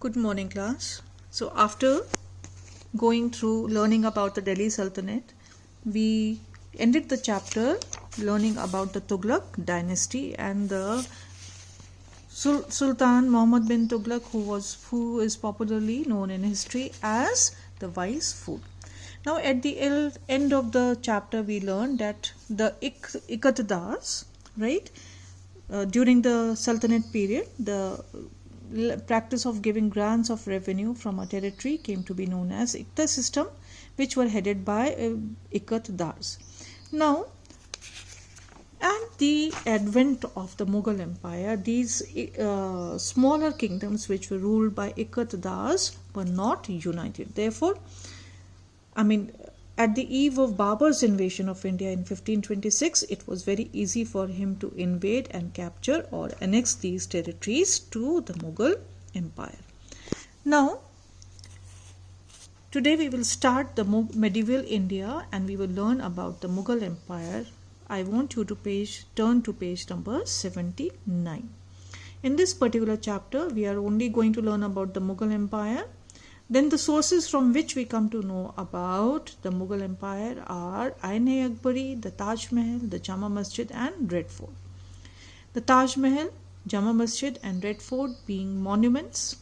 Good morning, class. So, after going through learning about the Delhi Sultanate, we ended the chapter learning about the Tughlaq dynasty and the Sultan Muhammad bin Tughlaq, who is popularly known in history as the Wise Fool. Now, at the end of the chapter, we learned that the Iqtidars, right, during the Sultanate period, the practice of giving grants of revenue from a territory came to be known as Iqta system, which were headed by Iqtidars. Now, at the advent of the Mughal Empire, these smaller kingdoms which were ruled by Iqtidars were not united. Therefore, at the eve of Babur's invasion of India in 1526, it was very easy for him to invade and capture or annex these territories to the Mughal Empire. Now, today we will start the medieval India and we will learn about the Mughal Empire. I want you to turn to page number 79. In this particular chapter, we are only going to learn about the Mughal Empire. Then the sources from which we come to know about the Mughal Empire are Ain-e-Akbari, the Taj Mill, the Jama Masjid and Red Fort. The Taj Mill, Jama Masjid and Red Fort being monuments.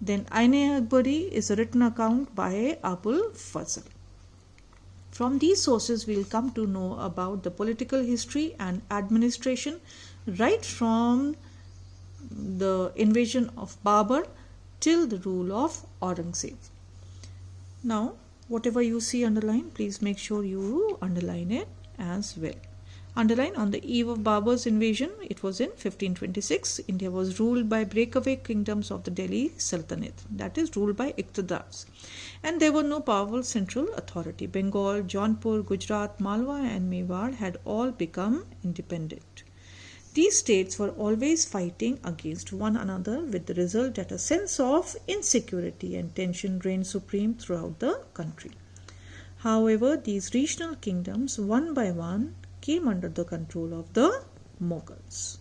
Then Ain-e-Akbari is a written account by Abul Fazl. From these sources we will come to know about the political history and administration right from the invasion of Babur till the rule of Aurangzeb. Now, whatever you see underlined, please make sure you underline it as well. Underline, on the eve of Babur's invasion, it was in 1526. India was ruled by breakaway kingdoms of the Delhi Sultanate, that is ruled by Iqtidars. And there were no powerful central authority. Bengal, Jaunpur, Gujarat, Malwa and Mewar had all become independent. These states were always fighting against one another, with the result that a sense of insecurity and tension reigned supreme throughout the country. However, these regional kingdoms, one by one, came under the control of the Mughals.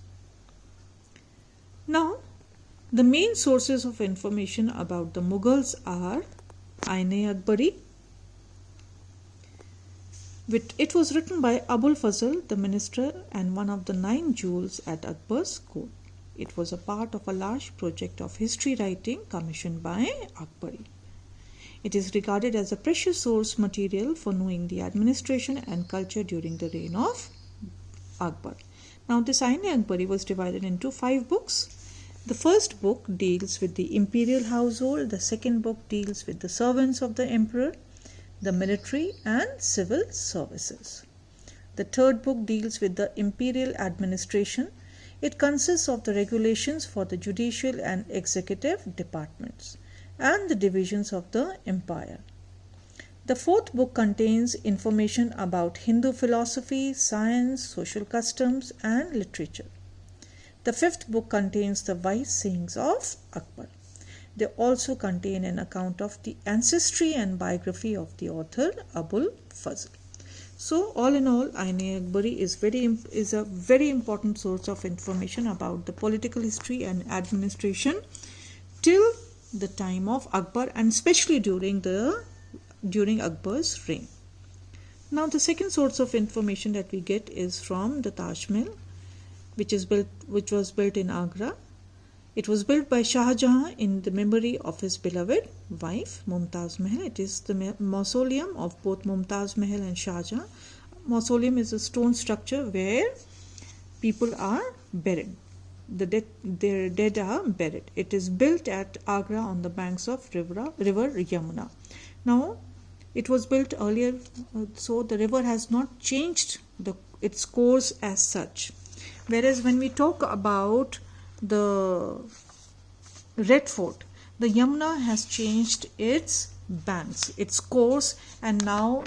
Now, the main sources of information about the Mughals are Ain-e-Akbari. It was written by Abul Fazl, the minister and one of the 9 jewels at Akbar's court. It was a part of a large project of history writing commissioned by Akbari. It is regarded as a precious source material for knowing the administration and culture during the reign of Akbar. Now, this Ain-e-Akbari was divided into 5 books. The first book deals with the imperial household, the second book deals with the servants of the emperor, the military and civil services. The third book deals with the imperial administration. It consists of the regulations for the judicial and executive departments and the divisions of the empire. The fourth book contains information about Hindu philosophy, science, social customs and literature. The fifth book contains the wise sayings of Akbar. They also contain an account of the ancestry and biography of the author Abul Fazl. So, all in all, Ain-e-Akbari is a very important source of information about the political history and administration till the time of Akbar, and especially during Akbar's reign. Now, the second source of information that we get is from the Taj Mill, which was built in Agra. It was built by Shah Jahan in the memory of his beloved wife Mumtaz Mahal. It is the mausoleum of both Mumtaz Mahal and Shah Jahan. Mausoleum is a stone structure where people are buried. Their dead are buried. It is built at Agra on the banks of river Yamuna. Now, it was built earlier, so the river has not changed its course as such. Whereas when we talk about the Red Fort, the Yamuna has changed its banks, its course, and now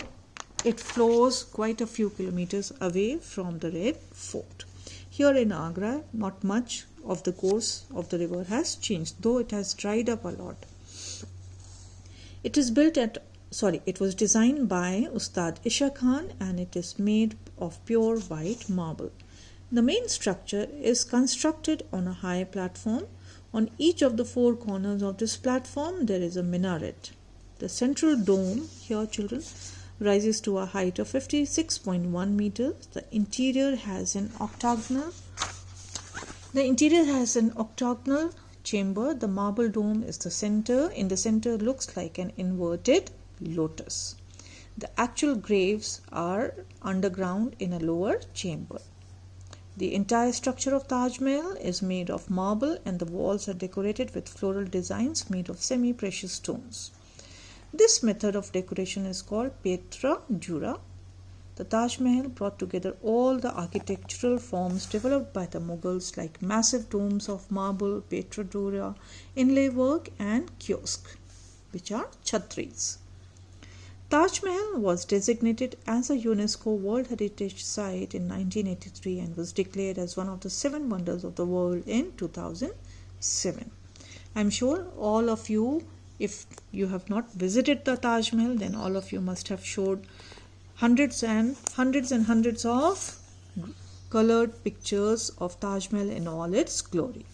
it flows quite a few kilometers away from the Red Fort. Here in Agra, not much of the course of the river has changed, though it has dried up a lot. It was designed by Ustad Isha Khan and it is made of pure white marble. The main structure is constructed on a high platform On each of the four corners of this platform there is a minaret. The central dome, here children, rises to a height of 56.1 meters. The interior has an octagonal chamber. The marble dome is the center. In the center looks like an inverted lotus. The actual graves are underground in a lower chamber. The entire structure of Taj Mill is made of marble and the walls are decorated with floral designs made of semi-precious stones. This method of decoration is called Petra Dura. The Taj Mahal brought together all the architectural forms developed by the Mughals like massive domes of marble, Petra Dura, inlay work and kiosk, which are chhatris. Taj Mahal was designated as a UNESCO World Heritage Site in 1983 and was declared as one of the 7 wonders of the world in 2007. I am sure all of you, if you have not visited the Taj Mahal, then all of you must have showed hundreds of colored pictures of Taj Mahal in all its glory.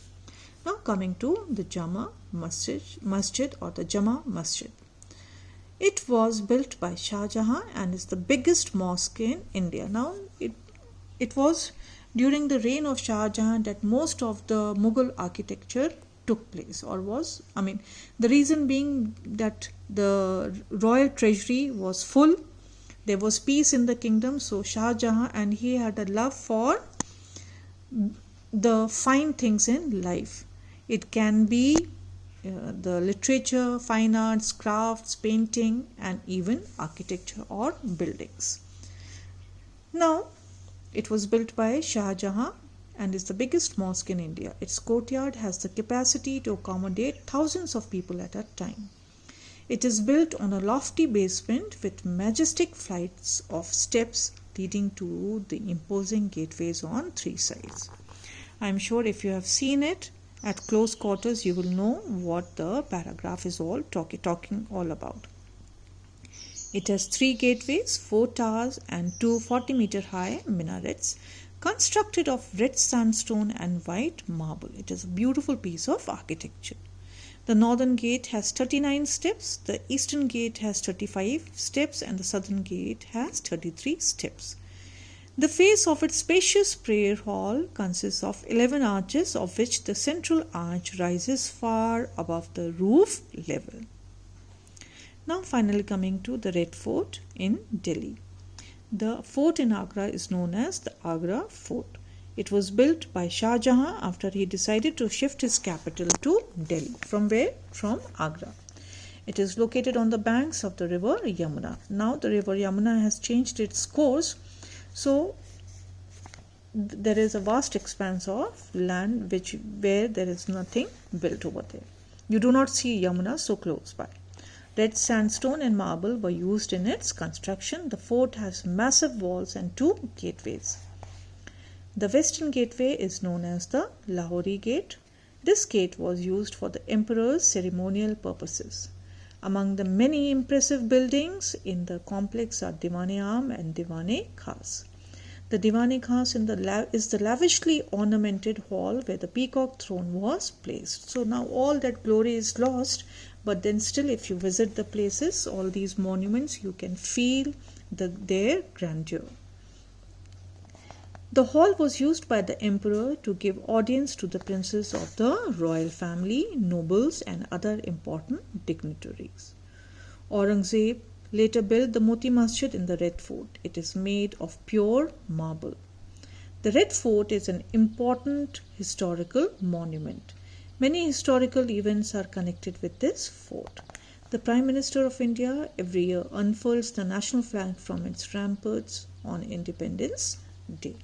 Now coming to the Jama Masjid or the Jama Masjid. It was built by Shah Jahan and is the biggest mosque in India. Now, it was during the reign of Shah Jahan that most of the Mughal architecture took place, the reason being that the royal treasury was full, there was peace in the kingdom, so Shah Jahan, and he had a love for the fine things in life. It can be the literature, fine arts, crafts, painting and even architecture or buildings. Now, it was built by Shah Jahan and is the biggest mosque in India. Its courtyard has the capacity to accommodate thousands of people at a time. It is built on a lofty basement with majestic flights of steps leading to the imposing gateways on 3 sides. I am sure if you have seen it at close quarters, you will know what the paragraph is all talking all about. It has 3 gateways, 4 towers and 2 40-meter high minarets constructed of red sandstone and white marble. It is a beautiful piece of architecture. The northern gate has 39 steps, the eastern gate has 35 steps and the southern gate has 33 steps. The face of its spacious prayer hall consists of 11 arches, of which the central arch rises far above the roof level. Now finally coming to the Red Fort in Delhi. The fort in Agra is known as the Agra Fort. It was built by Shah Jahan after he decided to shift his capital to Delhi. From where? From Agra. It is located on the banks of the river Yamuna. Now the river Yamuna has changed its course, so there is a vast expanse of land where there is nothing built over there. You do not see Yamuna so close by. Red sandstone and marble were used in its construction. The fort has massive walls and 2 gateways. The western gateway is known as the Lahore Gate. This gate was used for the emperor's ceremonial purposes. Among the many impressive buildings in the complex are Diwan-e-Aam and Diwan-e-Khas. The Diwan-e-Khas is the lavishly ornamented hall where the peacock throne was placed. So now all that glory is lost, but then still if you visit the places, all these monuments, you can feel their grandeur. The hall was used by the emperor to give audience to the princes of the royal family, nobles and other important dignitaries. Aurangzeb later built the Moti Masjid in the Red Fort. It is made of pure marble. The Red Fort is an important historical monument. Many historical events are connected with this fort. The Prime Minister of India every year unfurls the national flag from its ramparts on Independence Day.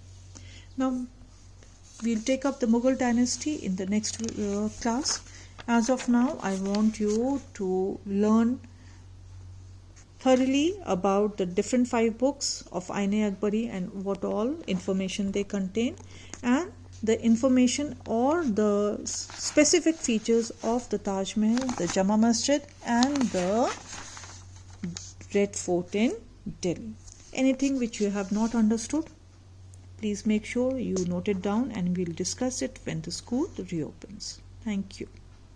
Now, we'll take up the Mughal Dynasty in the next class. As of now, I want you to learn thoroughly about the different 5 books of Ain-e-Akbari and what all information they contain, and the information or the specific features of the Taj Mahal, the Jama Masjid and the Red Fort in Delhi. Anything which you have not understood, please make sure you note it down and we'll discuss it when the school reopens. Thank you.